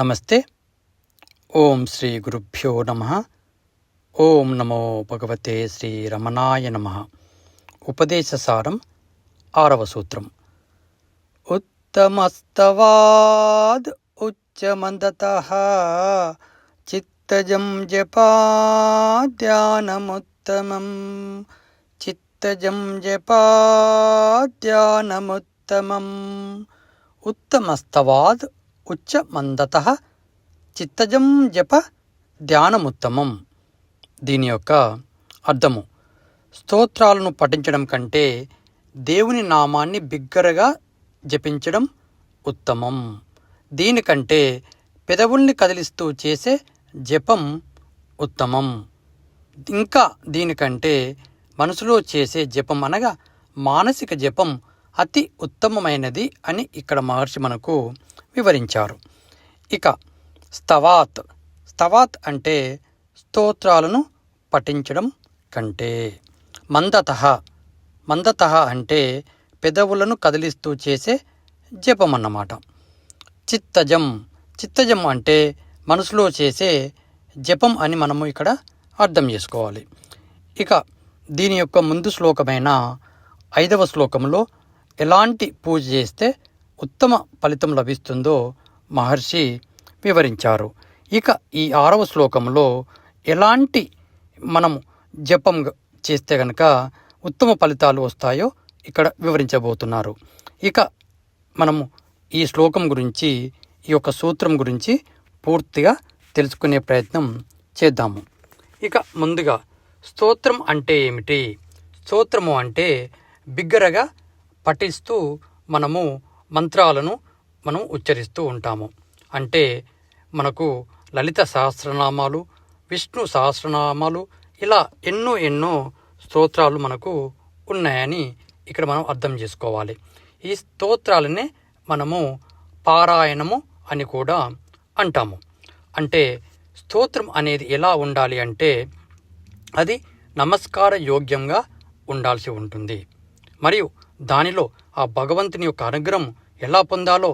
నమస్తే. ఓం శ్రీ గురుభ్యో నమః. ఓం నమో భగవతే శ్రీ రమణాయ నమః. ఉపదేశసారం 6వ సూత్రం. ఉత్తమస్తవాద్ ఉచ్చమందతః చిత్తజం జపాధ్యానముత్తమం. చిత్తజం జపాధ్యానముత్తమం. ఉత్తమస్తవాద్ ఉచ్చమందతః చిత్తజం జప ధ్యానముత్తమం. దీని యొక్క అర్థము, స్తోత్రాలను పఠించడం కంటే దేవుని నామాన్ని బిగ్గరగా జపించడం ఉత్తమం. దీనికంటే పెదవుల్ని కదిలిస్తూ చేసే జపం ఉత్తమం. ఇంకా దీనికంటే మనసులో చేసే జపం అనగా మానసిక జపం అతి ఉత్తమమైనది అని ఇక్కడ మహర్షి మనకు వివరించారు. ఇక స్తవాత్ అంటే స్తోత్రాలను పఠించడం కంటే. మందతః అంటే పెదవులను కదిలిస్తూ చేసే జపం అన్నమాట. చిత్తజం అంటే మనసులో చేసే జపం అని మనము ఇక్కడ అర్థం చేసుకోవాలి. ఇక దీని యొక్క ముందు శ్లోకమైన 5వ శ్లోకంలో ఎలాంటి పూజ చేస్తే ఉత్తమ ఫలితం లభిస్తుందో మహర్షి వివరించారు. ఇక ఈ 6వ శ్లోకంలో ఎలాంటి మనము జపం చేస్తే కనుక ఉత్తమ ఫలితాలు వస్తాయో ఇక్కడ వివరించబోతున్నారు. ఇక మనము ఈ శ్లోకం గురించి, ఈ యొక్క సూత్రం గురించి పూర్తిగా తెలుసుకునే ప్రయత్నం చేద్దాము. ఇక ముందుగా స్తోత్రం అంటే ఏమిటి? స్తోత్రము అంటే బిగ్గరగా పఠిస్తూ మనము మంత్రాలను మనం ఉచ్చరిస్తూ ఉంటాము. అంటే మనకు లలిత సహస్రనామాలు, విష్ణు సహస్రనామాలు, ఇలా ఎన్నో స్తోత్రాలు మనకు ఉన్నాయని ఇక్కడ మనం అర్థం చేసుకోవాలి. ఈ స్తోత్రాలనే మనము పారాయణము అని కూడా అంటాము. అంటే స్తోత్రం అనేది ఎలా ఉండాలి అంటే అది నమస్కార యోగ్యంగా ఉండాల్సి ఉంటుంది. మరియు దానిలో ఆ భగవంతుని యొక్క అనుగ్రహం ఎలా పొందాలో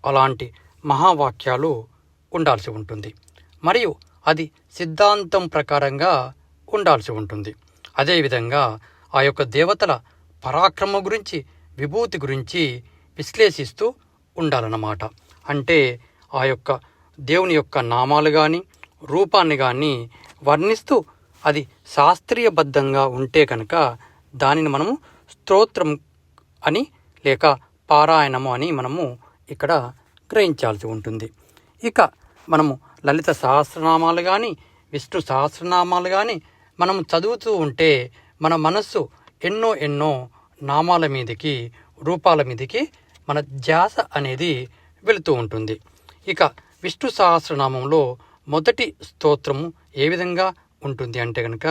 అలాంటి మహావాక్యాలు ఉండాల్సి ఉంటుంది. మరియు అది సిద్ధాంతం ప్రకారంగా ఉండాల్సి ఉంటుంది. అదేవిధంగా ఆ యొక్క దేవతల పరాక్రమం గురించి, విభూతి గురించి విశ్లేషిస్తూ ఉండాలన్నమాట. అంటే ఆ యొక్క దేవుని యొక్క నామాలు కానీ, రూపాన్ని కానీ వర్ణిస్తూ అది శాస్త్రీయబద్ధంగా ఉంటే కనుక దానిని మనము స్తోత్రం అని లేక పారాయణము అని మనము ఇక్కడ గ్రహించాల్సి ఉంటుంది. ఇక మనము లలిత సహస్రనామాలు కానీ, విష్ణు సహస్రనామాలు కానీ మనము చదువుతూ ఉంటే మన మనస్సు ఎన్నో నామాల మీదకి, రూపాల మీదకి మన ధ్యాస అనేది వెళుతూ ఉంటుంది. ఇక విష్ణు సహస్రనామంలో మొదటి స్తోత్రము ఏ విధంగా ఉంటుంది అంటే కనుక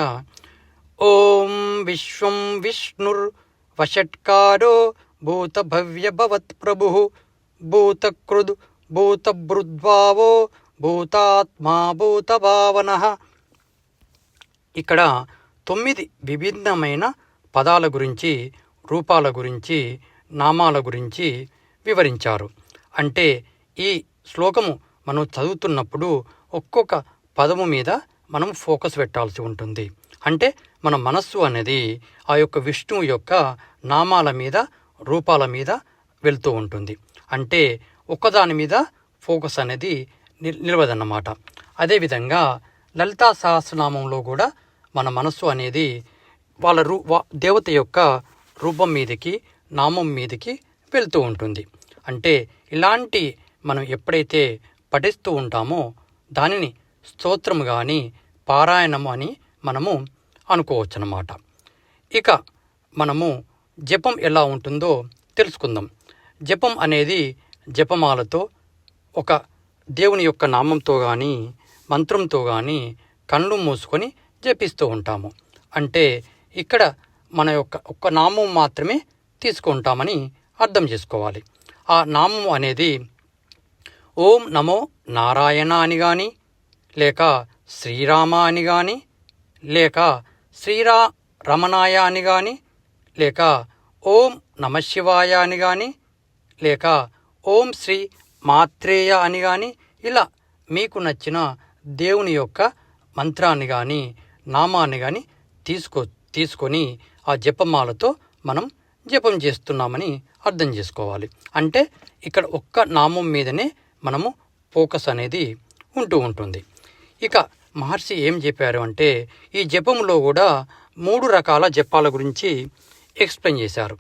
ఓం విశ్వం విష్ణుర్ వషట్కారో భూత భవ్య భవత్ ప్రభు భూతకృద్ భూతభృద్భావో భూతాత్మా భూతభావనః. ఇక్కడ 9 విభిన్నమైన పదాల గురించి, రూపాల గురించి, నామాల గురించి వివరించారు. అంటే ఈ శ్లోకము మనం చదువుతున్నప్పుడు ఒక్కొక్క పదము మీద మనం ఫోకస్ పెట్టాల్సి ఉంటుంది. అంటే మన మనస్సు అనేది ఆ యొక్క విష్ణువు యొక్క నామాల మీద, రూపాల మీద వెళ్తూ ఉంటుంది. అంటే ఒక్కదాని మీద ఫోకస్ అనేది నిలవదన్నమాట. అదేవిధంగా లలితా సహస్రనామంలో కూడా మన మనస్సు అనేది వాళ్ళ దేవత యొక్క రూపం మీదకి, నామం మీదకి వెళ్తూ ఉంటుంది. అంటే ఇలాంటి మనం ఎప్పుడైతే పఠిస్తూ ఉంటామో దానిని స్తోత్రము కానీ, పారాయణము అని మనము అనుకోవచ్చు అన్నమాట. ఇక మనము జపం ఎలా ఉంటుందో తెలుసుకుందాం. జపం అనేది జపమాలతో, ఒక దేవుని యొక్క నామంతో కానీ, మంత్రంతో కానీ కళ్ళు మూసుకొని జపిస్తూ ఉంటాము. అంటే ఇక్కడ మన యొక్క ఒక్క నామం మాత్రమే తీసుకుంటామని అర్థం చేసుకోవాలి. ఆ నామం అనేది ఓం నమో నారాయణ అని కానీ, లేక శ్రీరామ అని కానీ, లేక రమణాయ అని కానీ, లేక ఓం నమశివాయ అని కానీ, లేక ఓం శ్రీ మాత్రేయ అని కానీ ఇలా మీకు నచ్చిన దేవుని యొక్క మంత్రాన్ని కానీ నామాన్ని కానీ తీసుకొని ఆ జపమాలతో మనం జపం చేస్తున్నామని అర్థం చేసుకోవాలి. అంటే ఇక్కడ ఒక్క నామం మీదనే మనము ఫోకస్ అనేది ఉంటుంది. ఇక మహర్షి ఏం చెప్పారు అంటే ఈ జపంలో కూడా 3 రకాల జపాల గురించి ఎక్స్ప్లెయిన్ చేశారు.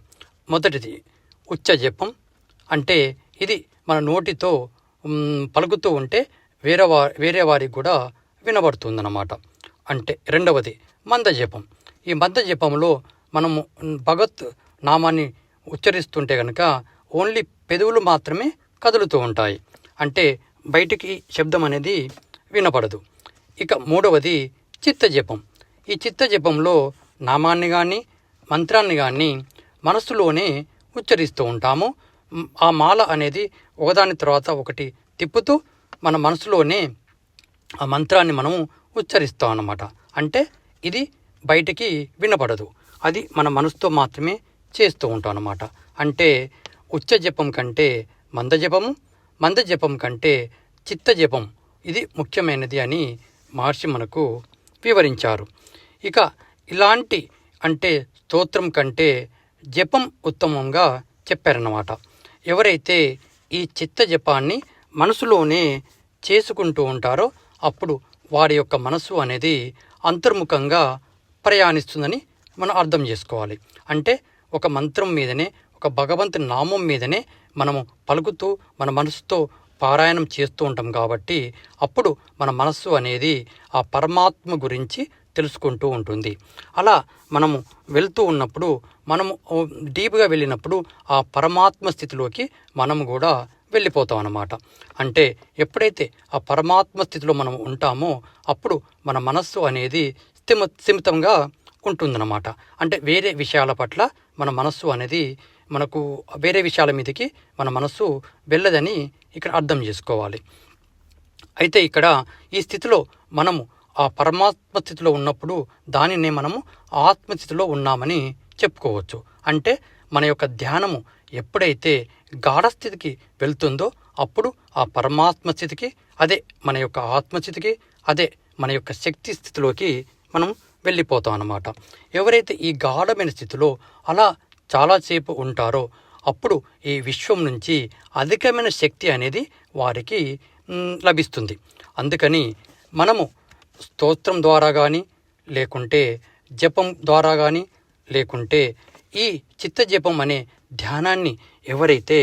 మొదటిది ఉచ్చ జపం, అంటే ఇది మన నోటితో పలుకుతూ ఉంటే వేరే వారికి కూడా వినబడుతుందన్నమాట. అంటే రెండవది మంద జపం. ఈ మంద జపంలో మనము భగవత్ నామాన్ని ఉచ్చరిస్తుంటే కనుక ఓన్లీ పెదవులు మాత్రమే కదులుతూ ఉంటాయి, అంటే బయటికి శబ్దం అనేది వినపడదు. ఇక మూడవది చిత్త జపం. ఈ చిత్త జపంలో నామాన్ని కానీ మంత్రాన్ని కానీ మనసులోనే ఉచ్చరిస్తూ ఉంటాము. ఆ మాల అనేది ఒకదాని తర్వాత ఒకటి తిప్పుతూ మన మనసులోనే ఆ మంత్రాన్ని మనము ఉచ్చరిస్తాం అన్నమాట. అంటే ఇది బయటికి వినపడదు, అది మన మనసుతో మాత్రమే చేస్తూ ఉంటాం అన్నమాట. అంటే ఉచ్చ జపం కంటే మంద జపం కంటే చిత్త జపం ఇది ముఖ్యమైనది అని మహర్షి మనకు వివరించారు. ఇక ఇలాంటి అంటే స్తోత్రం కంటే జపం ఉత్తమంగా చెప్పారన్నమాట. ఎవరైతే ఈ చిత్త జపాన్ని మనసులోనే చేసుకుంటూ ఉంటారో అప్పుడు వారి యొక్క మనసు అనేది అంతర్ముఖంగా ప్రయాణిస్తుందని మనం అర్థం చేసుకోవాలి. అంటే ఒక మంత్రం మీదనే, ఒక భగవంతుని నామం మీదనే మనము పలుకుతూ మన మనసుతో పారాయణం చేస్తూ ఉంటాం కాబట్టి అప్పుడు మన మనస్సు అనేది ఆ పరమాత్మ గురించి తెలుసుకుంటూ ఉంటుంది. అలా మనము వెళ్తూ ఉన్నప్పుడు మనము డీప్గా వెళ్ళినప్పుడు ఆ పరమాత్మ స్థితిలోకి మనము కూడా వెళ్ళిపోతాం అన్నమాట. అంటే ఎప్పుడైతే ఆ పరమాత్మ స్థితిలో మనం ఉంటామో అప్పుడు మన మనస్సు అనేది స్థిమితంగా ఉంటుందన్నమాట. అంటే వేరే విషయాల పట్ల మన మనస్సు అనేది మనకు వేరే విషయాల మీదకి మన మనస్సు వెళ్ళదని ఇక్కడ అర్థం చేసుకోవాలి. అయితే ఇక్కడ ఈ స్థితిలో మనము ఆ పరమాత్మ స్థితిలో ఉన్నప్పుడు దానినే మనము ఆత్మస్థితిలో ఉన్నామని చెప్పుకోవచ్చు. అంటే మన యొక్క ధ్యానము ఎప్పుడైతే గాఢస్థితికి వెళ్తుందో అప్పుడు ఆ పరమాత్మ స్థితికి, అదే మన యొక్క ఆత్మస్థితికి, అదే మన యొక్క శక్తి స్థితిలోకి మనం వెళ్ళిపోతాం అన్నమాట. ఎవరైతే ఈ గాఢమైన స్థితిలో అలా చాలాసేపు ఉంటారో అప్పుడు ఈ విశ్వం నుంచి అధికమైన శక్తి అనేది వారికి లభిస్తుంది. అందుకని మనము స్తోత్రం ద్వారా కానీ లేకుంటే జపం ద్వారా కానీ లేకుంటే ఈ చిత్త జపం అనే ధ్యానాన్ని ఎవరైతే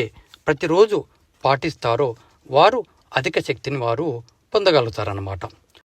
ప్రతిరోజు పాటిస్తారో వారు అధిక శక్తిని వారు పొందగలుగుతారన్నమాట.